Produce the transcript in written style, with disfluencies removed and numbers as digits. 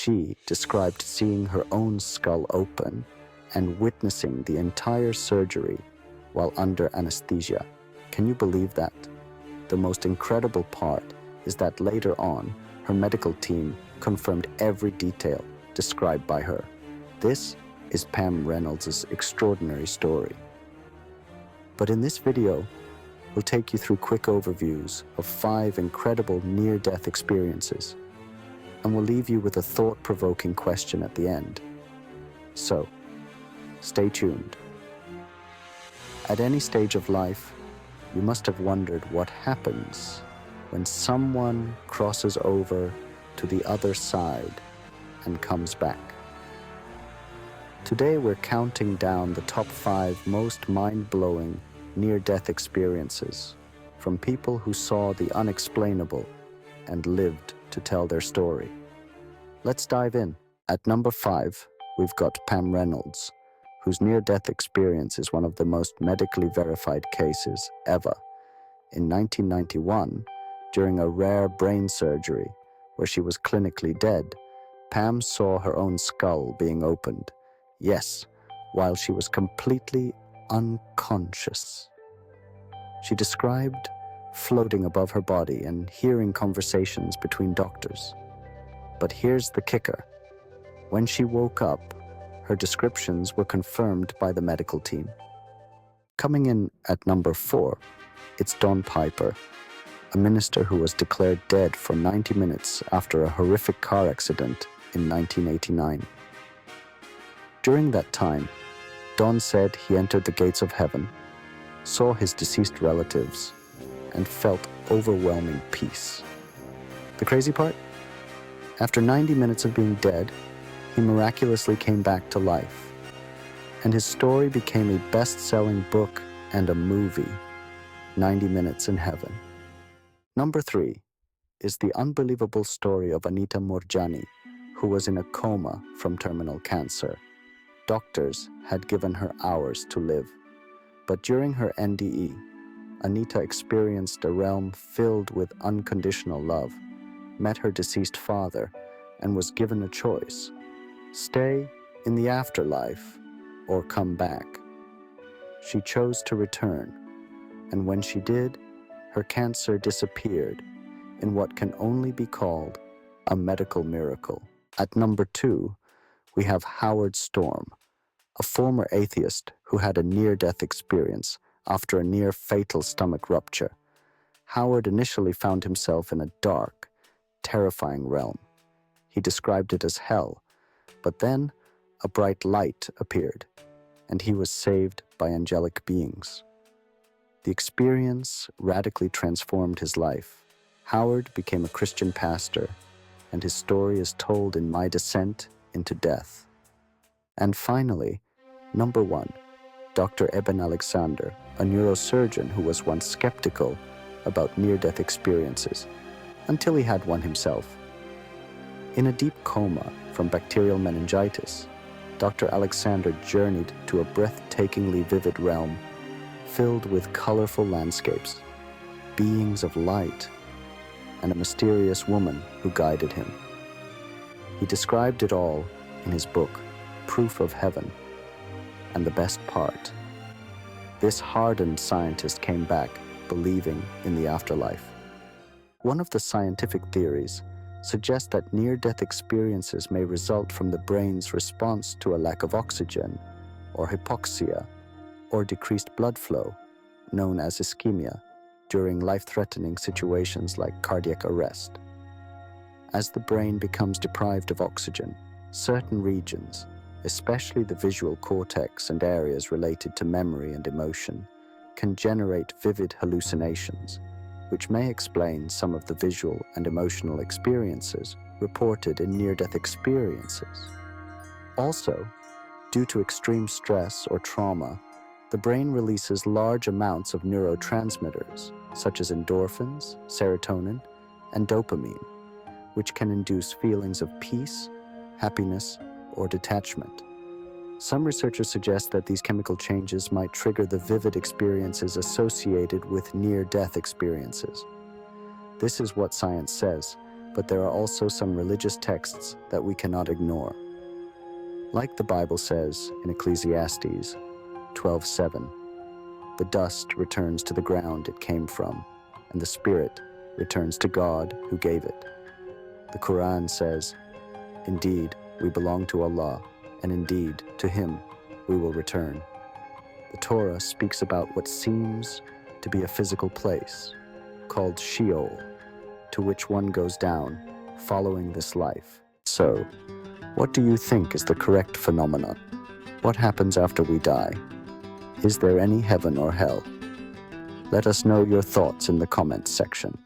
She described seeing her own skull open and witnessing the entire surgery while under anesthesia. Can you believe that? The most incredible part is that later on, her medical team confirmed every detail described by her. This is Pam Reynolds' extraordinary story. But in this video, we'll take you through quick overviews of 5 incredible near-death experiences, and we'll leave you with a thought-provoking question at the end. So, stay tuned. At any stage of life, you must have wondered what happens when someone crosses over to the other side and comes back. Today we're counting down the top 5 most mind-blowing near-death experiences from people who saw the unexplainable and lived to tell their story. Let's dive in. At number 5, we've got Pam Reynolds, whose near-death experience is one of the most medically verified cases ever. In 1991, during a rare brain surgery where she was clinically dead, Pam saw her own skull being opened. Yes, while she was completely unconscious. She described floating above her body and hearing conversations between doctors. But here's the kicker. When she woke up, her descriptions were confirmed by the medical team. Coming in at number 4, it's Don Piper, a minister who was declared dead for 90 minutes after a horrific car accident in 1989. During that time, Don said he entered the gates of heaven, saw his deceased relatives, and felt overwhelming peace. The crazy part? After 90 minutes of being dead, he miraculously came back to life, and his story became a best-selling book and a movie, 90 Minutes in Heaven. Number 3 is the unbelievable story of Anita Moorjani, who was in a coma from terminal cancer. Doctors had given her hours to live, but during her NDE, Anita experienced a realm filled with unconditional love, met her deceased father, and was given a choice: stay in the afterlife or come back. She chose to return, and when she did, her cancer disappeared in what can only be called a medical miracle. At number 2, we have Howard Storm, a former atheist who had a near-death experience after a near-fatal stomach rupture. Howard initially found himself in a dark, terrifying realm. He described it as hell, but then a bright light appeared, and he was saved by angelic beings. The experience radically transformed his life. Howard became a Christian pastor, and his story is told in My Descent into Death. And finally, number 1, Dr. Eben Alexander, a neurosurgeon who was once skeptical about near-death experiences, until he had one himself. In a deep coma from bacterial meningitis, Dr. Alexander journeyed to a breathtakingly vivid realm filled with colorful landscapes, beings of light, and a mysterious woman who guided him. He described it all in his book, Proof of Heaven. And the best part, this hardened scientist came back believing in the afterlife. One of the scientific theories suggests that near-death experiences may result from the brain's response to a lack of oxygen, or hypoxia, or decreased blood flow, known as ischemia, during life-threatening situations like cardiac arrest. As the brain becomes deprived of oxygen, certain regions, especially the visual cortex and areas related to memory and emotion, can generate vivid hallucinations, which may explain some of the visual and emotional experiences reported in near-death experiences. Also, due to extreme stress or trauma, the brain releases large amounts of neurotransmitters, such as endorphins, serotonin, and dopamine, which can induce feelings of peace, happiness, or detachment. Some researchers suggest that these chemical changes might trigger the vivid experiences associated with near-death experiences. This is what science says, but there are also some religious texts that we cannot ignore. Like the Bible says in Ecclesiastes 12:7, the dust returns to the ground it came from, and the spirit returns to God who gave it. The Quran says, "Indeed, we belong to Allah, and indeed, to Him we will return." The Torah speaks about what seems to be a physical place, called Sheol, to which one goes down following this life. So, what do you think is the correct phenomenon? What happens after we die? Is there any heaven or hell? Let us know your thoughts in the comments section.